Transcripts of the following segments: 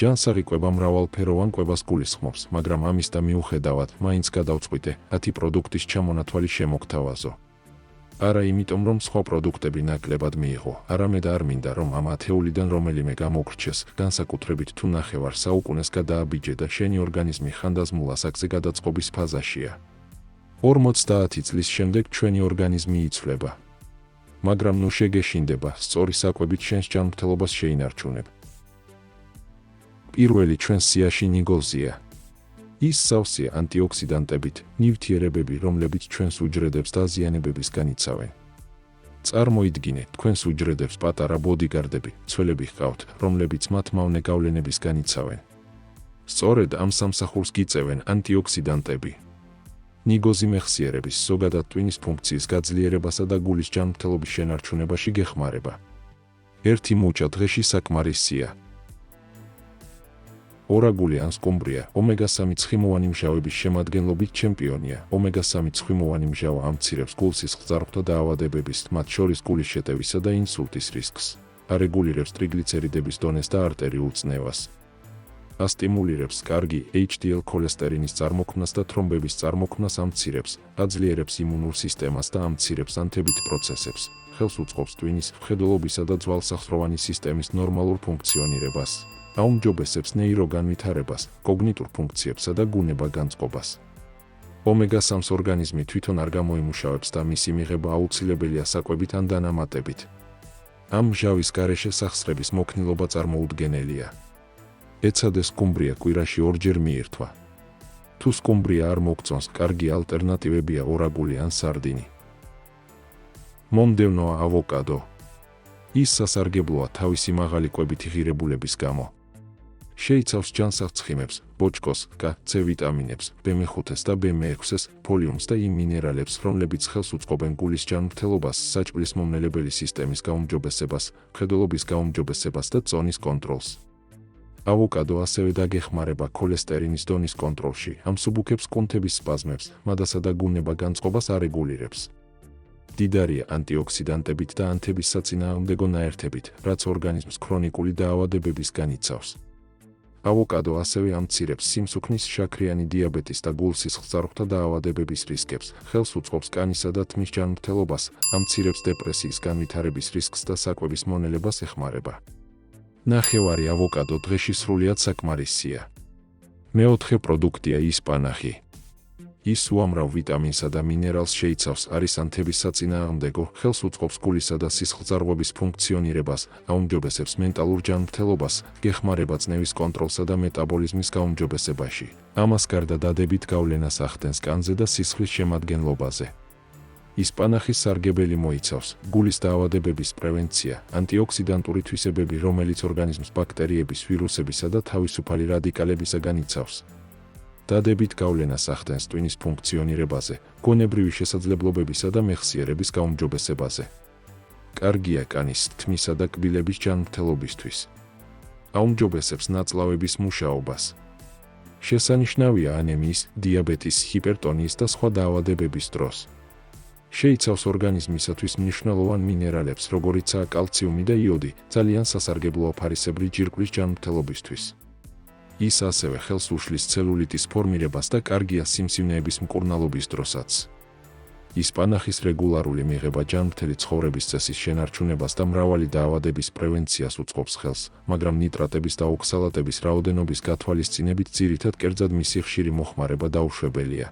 ჯანსაღი კვება მრავალფეროვან კვებას გულისხმობს, მაგრამ ამის და მიუხედავად, მაინც გადავწყვიტე 10 პროდუქტის ჩამონათვალი შემოგთავაზო. არა იმიტომ, რომ სხვა პროდუქტები ნაკლებად მიიღო, არამედ არ მინდა, რომ ამ ათეულიდან რომელიმე გამოგრჩეს, განსაკუთრებით თუ ნახევარ საუკუნეს გადააბიჯე და შენი ორგანიზმი ხანდაზმულ ასაკზე გადაწყობის ფაზაშია. 50 წლის შემდეგ ჩვენი ორგანიზმი იცვლება. მაგრამ ნუ შეგეშინდება, სწორი საკვებით შენს ჯანმრთელობას შეინარჩუნებ. პირველი ჩვენს სიაში ნიგოზია. ის სავსეა ანტიოქსიდანტებით, ნივთიერებები, რომლებიც ჩვენს უჯრედებს დაზიანებებისგან იცავენ. წარმოიდგინეთ, თქვენს უჯრედებს პატარა ბოდიგარდები, ცველები ჰყავთ, რომლებიც მათ მავნე გავლენებისგან იცავენ. სწორედ ამ სამსახურს გიწევენ ანტიოქსიდანტები. ნიგოზი მეხსიერების, ზოგადად ტვინის ფუნქციის გაძლიერებასა და გულის ჯანმრთელობის შენარჩუნებაში გეხმარება. ერთი მუჭა დღეში საკმარისია. ორაგული ან სკუმბრია, ომეგა-3 ცხიმოვანი მჟავების შემადგენლობით ჩემპიონია. ომეგა-3 ცხიმოვანი მჟავა ამცირებს გულსისხლძარღვთა დაავადებების, მათ შორის გულის შეტევისა და ინსულტის რისკს. არეგულირებს ტრიგლიცერიდების დონეს და არტერიულ წნევას. ასტიმულირებს კარგი HDL ქოლესტერინის წარმოქმნას და თრომბების წარმოქმნას ამცირებს, აძლიერებს იმუნურ სისტემას და ამცირებს ანთებით პროცესებს. ხელს უწყობს ტვინის, მხედველობისა და ძვალსახსროვანი სისტემის ნორმალურ ფუნქციონირებას. აუმჯობესებს ნეიროგანვითარებას, კოგნიტურ ფუნქციებსა და გუნება-განწყობას. ომეგა-3 ორგანიზმი თვითონ არ გამოიმუშავებს და მისი მიღება აუცილებელია საკვებით ან დანამატებით. ამ მჟავის გარეშე სახსრების მოქნილობა წარმოუდგენელია. ეცადეს სკუმბრია კვირაში 2 ჯერ მიირთვა. თუ სკუმბრია არ მოგწონს, კარგი ალტერნატივებია ორაგული ან სარდინი. მომდევნოა ავოკადო. ის სასარგებლოა თავისი მაღალი კვებითი ღირებულების გამო. შეიცავს ჯანსაღ ცხიმებს, ბოჭკოს, K, C ვიტამინებს, B5-ს და B6-ს, ფოლიუმს და იმ მინერალებს, რომლებიც ხელს უწყობენ გულის ჯანმრთელობას, საჭმლის მომნელებელი სისტემის გაუმჯობესებას, მხედველობის გაუმჯობესებას და წონის კონტროლს. ავოკადო ასევე დაგეხმარება ქოლესტერინის დონის კონტროლში, ამსუბუქებს კუნთების სპაზმებს, მადასა და გუნება-განწყობას არეგულირებს. დიდარია ანტიოქსიდანტებით და ანთების საწინააღმდეგო ნაერთებით, რაც ორგანიზმს ქრონიკული დაავადებებისგან იცავს. ავოკადო ასევე ამცირებს სიმსუქნის, შაქრიანი დიაბეტის და გულსისხლძარღვთა დაავადებების რისკებს, ხელს უწყობს კანისა და თმის ჯანმრთელობას, ამცირებს დეპრესიის განვითარების რისკს და საკვების მონელებას ეხმარება. ნახევარი ავოკადო დღეში სრულიად საკმარისია. მეოთხე პროდუქტია ისპანახი. ის უამრავ ვიტამინსა და მინერალს შეიცავს, არის ანთების საწინააღმდეგო, ხელს უწყობს გულისა და სისხლძარღვების ფუნქციონირებას, აუმჯობესებს მენტალურ ჯანმრთელობას, გეხმარება წნევის კონტროლსა და მეტაბოლიზმის გაუმჯობესებაში. ამას გარდა დადებით გავლენას ახდენს კანზე და სისხლის შემადგენლობაზე. ისპანახის სარგებელი მოიცავს გულის დაავადებების პრევენცია, ანტიოქსიდანტური თვისებები, რომელიც ორგანიზმს ბაქტერიების, ვირუსებისა და თავისუფალი რადიკალებისაგან იცავს. დადებით გავლენას ახდენს ტვინის ფუნქციონირებაზე, გონებრივი შესაძლებლობებისა და მეხსიერების გაუმჯობესებაზე. კარგია კანის, თმისა და კბილების ჯანმრთელობისთვის. აუმჯობესებს ნაწლავების მუშაობას. შესანიშნავია ანემიის, დიაბეტის, ჰიპერტონიის და სხვა დაავადებების დროს. შეიცავს ორგანიზმისათვის მნიშვნელოვან მინერალებს, როგორიცაა კალციუმი და იოდი, ძალიან სასარგებლოა ფარისებრი ჯირკვლის ჯანმრთელობისთვის. ის ასევე ხელს უშლის ცელულიტის ფორმირებას და კარგია სიმსივნეების მკურნალობის დროსაც. ისპანახის რეგულარული მიღება ჯანმრთელი ცხოვრების წესის შენარჩუნებას და მრავალი დაავადების პრევენციას უწყობს ხელს, მაგრამ ნიტრატების და ოქსალატების რაოდენობის გათვალისწინებით ძირითად კერძად მისი ხშირი მოხმარება დაუშვებელია.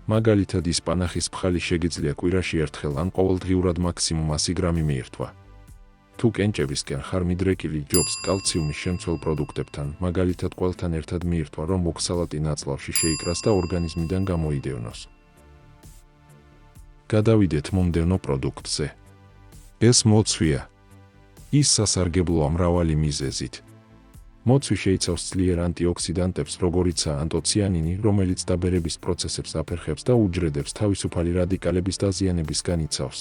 მაგალითად ისპანახის ფხალი შეგიძლია კვირაში ერთხელ ან ყოველდღიურად მაქსიმუმ 100 გრამი მიირთვა. თუ კენჭებისკენ ხარ მიდრეკილი, ჯობს კალციუმის შემცველ პროდუქტებთან, მაგალითად ყველთან ერთად მიირთვა, რომ ოქსალატი ნაწლავში შეიკრას და ორგანიზმიდან გამოიდევნოს. გადავიდეთ მომდევნო პროდუქტზე. ეს მოცვია. ის სასარგებლოა მრავალი მიზეზით. მოცვი შეიცავს ძლიერ ანტიოქსიდანტებს, როგორიცაა ანტოციანინი, რომელიც დაბერების პროცესებს აფერხებს და უჯრედებს თავისუფალი რადიკალების დაზიანებისგან იცავს.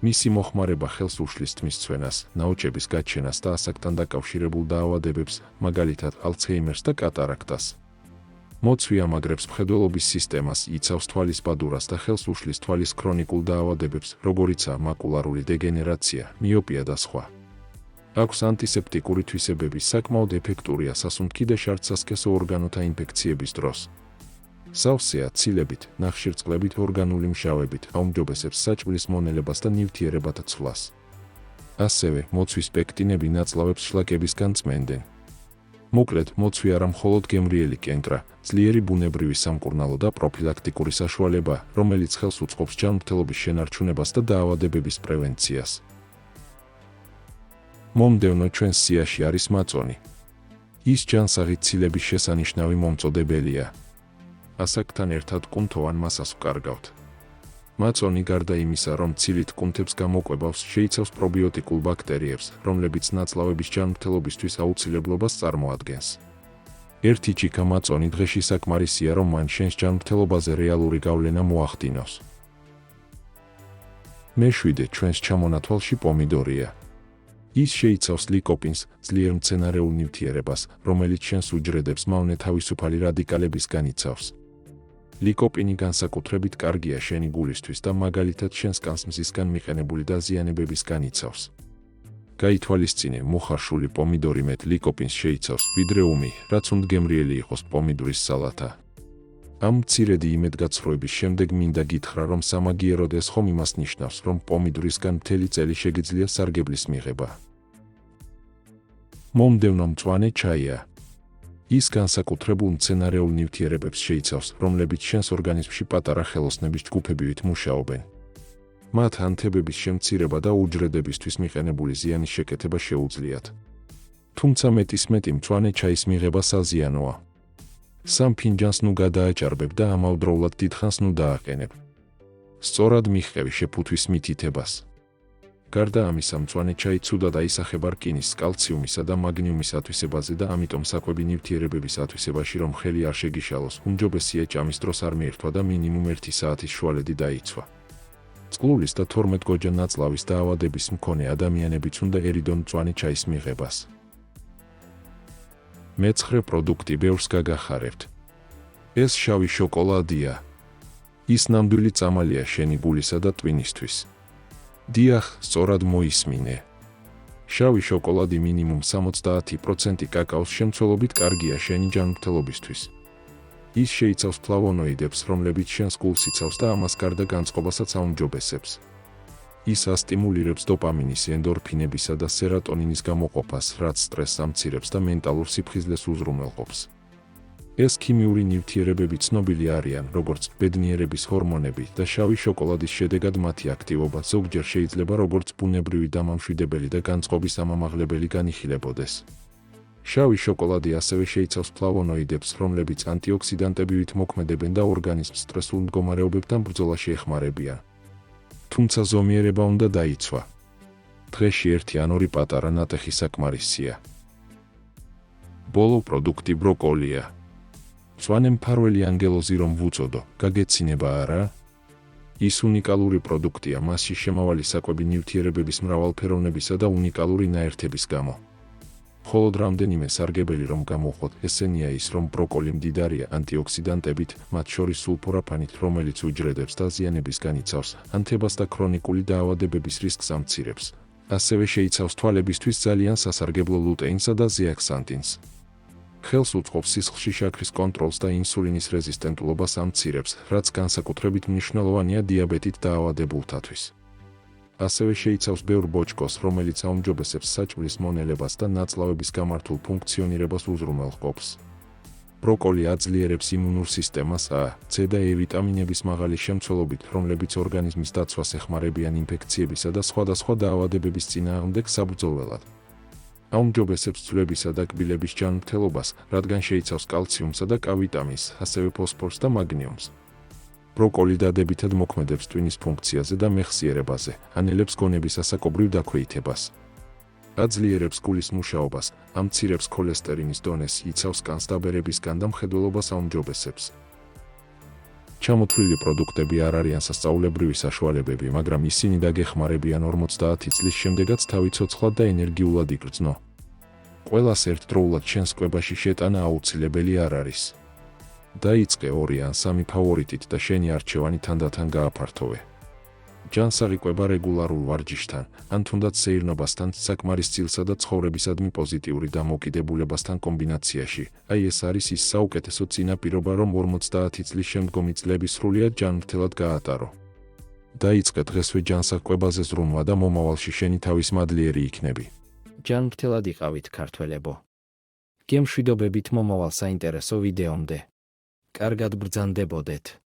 მისი მოხმარება ხელს უშლის თმის ცვენას, ნაოჭების გაჩენას და ასაკთან დაკავშირებულ დაავადებებს, მაგალითად ალცჰეიმერს და კატარაქტას. მოცვი ამაგრებს მხედველობის სისტემას, იცავს თვალის ბადურას და ხელს უშლის თვალის ქრონიკულ დაავადებებს, როგორიცაა მაკულარული დეგენერაცია, მიოპია და სხვა. აქვს ანტისეპტიკური თვისებები, საკმაოდ ეფექტურია სასუნთქი და შარდსასქესო ორგანოთა ინფექციების დროს. სავსეა ცილებით, ნახშირწყლებით, ორგანული მჟავებით, აუმჯობესებს საჭმლის მონელებას და ნივთიერებათა ცვლას. ასევე, მოცვის პექტინები ნაწლავებს შლაკებისგან წმენდნენ. მოკლედ, მოცვი არა მხოლოდ გემრიელი კენკრა, ძლიერი ბუნებრივი სამკურნალო და პროფილაქტიკური საშუალება, რომელიც ხელს უწყობს ჯანმრთელობის შენარჩუნებას და დაავადებების პრევენციას. მომდევნო ჩვენს სიაში არის მაწონი. ის ჯანსაღი ცილების შესანიშნავი მომწოდებელია. ასაკთან ერთად კუნთოვან მასას ვკარგავთ. მაწონი გარდა იმისა, რომ ცილით კუნთებს გამოკვებავს, შეიცავს პრობიოტიკულ ბაქტერიებს, რომლებიც ნაწლავების ჯანმრთელობისთვის აუცილებლობას წარმოადგენს. ერთი ჩიქა მაწონი დღეში საკმარისია, რომ მან შენს ჯანმრთელობაზე რეალური გავლენა მოახდინოს. მეშვიდე ჩვენს ჩამონათვალში პომიდორია. ის შეიცავს ლიკოპინს, ძლიერ მცენარეულ ნივთიერებას, რომელიც შენს უჯრედებს მავნე თავისუფალი რადიკალების განიცავს. ლიკოპინი განსაკუთრებით კარგია შენი გულისთვის და მაგალითად შენს კანს მზისგან მიყენებული დაზიანებების განიცავს. გაითვალისწინე, მოხარშული პომიდორი მეტ ლიკოპინს შეიცავს, ვიდრე უმი, რაც უნდა გემრიელი იყოს პომიდორის სალათა. ამ მცირედი იმედგაცრუების შემდეგ მინდა გითხრა, რომ სამაგიეროდ ეს ხომ იმას ნიშნავს, რომ პომიდორისგან მთელი წელი შეგიძლია სარგებლის მიღება. მომდევნო მწვანე ჩაია. ის განსაკუთრებულ მცენარეულ ნივთიერებებს შეიცავს, რომლებიც შენს ორგანიზმში პატარა ხელოსნების ჯგუფებივით მუშაობენ. მათ ანთებების შემცირება და უჯრედებისთვის მიყენებული ზიანის შეკეთება შეუძლიათ. თუმცა მეტისმეტი მწვანე ჩაის მიღება საზიანოა. 3 ფინჯანს ნუ გადააჭარბებ და ამავდროულად დიდხანს ნუ დააყენებ. სწორად მიჰყევი შეფუთვის მითითებას. გარდა ამისა, მწვანე ჩაი ცუდად აისახება რკინის, კალციუმისა და მაგნიუმის ათვისებაზე და ამიტომ საკვები ნივთიერებების ათვისებაში რომ ხელი არ შეგიშალოს, უმჯობესია ჭამის დროს არ მიერთვა და მინიმუმ 1 საათის შუალედი დაიცვა. წყლულის და 12 გოჯა ნაწლავის დაავადების მქონე ადამიანებიც უნდა ერიდონ მწვანე ჩაის მიღებას. მეცხრე პროდუქტი ბევრს გაგახარებთ. ეს შავი შოკოლადია. ის ნამდვილი წამალია შენი გულისა და ტვინისთვის. დიახ, სწორად მოისმინე. შავი შოკოლადი მინიმუმ 70% კაკაოს შემცველობით კარგია შენი ჯანმრთელობისთვის. ის შეიცავს ფლავონოიდებს, რომლებიც შენს გულს იცავს და ამას გარდა განწყობასაც აუმჯობესებს. ის ასტიმულირებს დოპამინის, ენდორფინებისა და სეროტონინის გამოყოფას, რაც სტრესს ამცირებს და მენტალურ სიფხიზლეს უზრუნველყოფს. ეს ქიმიური ნივთიერებები ცნობილი არიან, როგორც ბედნიერების ჰორმონები და შავი შოკოლადის შედეგად მათი აქტივობა ზოგჯერ შეიძლება როგორც ბუნებრივი დამამშვიდებელი და განწყობის ამამაღლებელი განიხილებოდეს. შავი შოკოლადი ასევე შეიცავს ფლავონოიდებს, რომლებიც ანტიოქსიდანტებივით მოქმედებენ და ორგანიზმს სტრესულ მდგომარეობებთან ბრძოლაში ეხმარებიან. თუმცა ზომიერება უნდა დაიცვა. დღეში 1 ან 2 პატარა ნატეხი საკმარისია. ბოლო პროდუქტი ბროკოლია. მწვანე მფარველი ანგელოზი რომ ვუწოდო, გაგეცინება არა? ის უნიკალური პროდუქტია მასში შემავალი საკვები ნივთიერებების მრავალფეროვნებისა და უნიკალური ნაერთების გამო. მხოლოდ რამდენიმე სარგებელი რომ გამოვხოთ, ესენია ის, რომ ბროკოლი მდიდარია ანტიოქსიდანტებით, მათ შორის სულფორაფანით, რომელიც უჯრედებს დაზიანების განიცავს, ანთებას და ქრონიკული დაავადებების რისკს ამცირებს. ასევე შეიცავს თვალებისთვის ძალიან სასარგებლო ლუტეინსა და ზეაქსანთინს. ხელს უწყობს სისხლში შაქრის კონტროლს და ინსულინის რეზისტენტულობას ამცირებს, რაც განსაკუთრებით მნიშვნელოვანია დიაბეტით დაავადებულთათვის. ასევე შეიცავს ბევრ ბოჭკოს, რომელიც აუმჯობესებს საჭმლის მონელებას და ნაწლავების გამართულ ფუნქციონირებას უზრუნველყოფს. ბროკოლი აძლიერებს იმუნურ სისტემას A, C და E ვიტამინების მაღალი შემცველობით, რომლებიც ორგანიზმის დაცვას ეხმარებიან ინფექციებისა და სხვადასხვა დაავადებების წინააღმდეგ საბრძოლველად. აუმჯობესებს ძვლებისა და კბილების ჯანმრთელობას, რადგან შეიცავს კალციუმსა და K ვიტამინს, ასევე ფოსფორს და მაგნიუმს. ბროკოლი დადებითად მოქმედებს ტვინის ფუნქციაზე და მეხსიერებაზე, ანელებს გონების ასაკობრივ დაქვეითებას. აძლიერებს გულის მუშაობას, ამცირებს ქოლესტერინის დონეს, იცავს კანს დაბერებისგან და მხედველობას აუმჯობესებს. ჩამოთვლილი პროდუქტები არ არიან სასწაულებრივი საშუალებები, მაგრამ ისინი დაგეხმარებიან 50 წლის შემდეგაც თავი ცოცხლად და ენერგიულად იგრძნო. ყველას ერთდროულად შენს კვებაში შეტანა აუცილებელი არ არის. დაიწყე 2 ან 3 ფავორიტით და შენი არჩევანი თანდათან გააფართოვე. ჯანსაღი ყვება რეგულარულ ვარჯიშთან, ან თუნდაც სეირნობასთან, საკმარის წილსა და ცხოვრებისადმი პოზიტიური დამოკიდებულებასთან კომბინაციაში. აი ეს არის ის საუკეთესო წინაპირობა, რომ 50 წლის შემდგომი წლები სრულიად ჯანმრთელად გაატარო. დაიწყე დღესვე ჯანსაღ ყვებაზე ზრუნვა და მომავალში შენი თავის მადლიერი იქნები. ჯანმრთელად იყავით ქართველებო. გემშვიდობებით მომავალ საინტერესო ვიდეომდე. კარგად ბრძანდებოდეთ.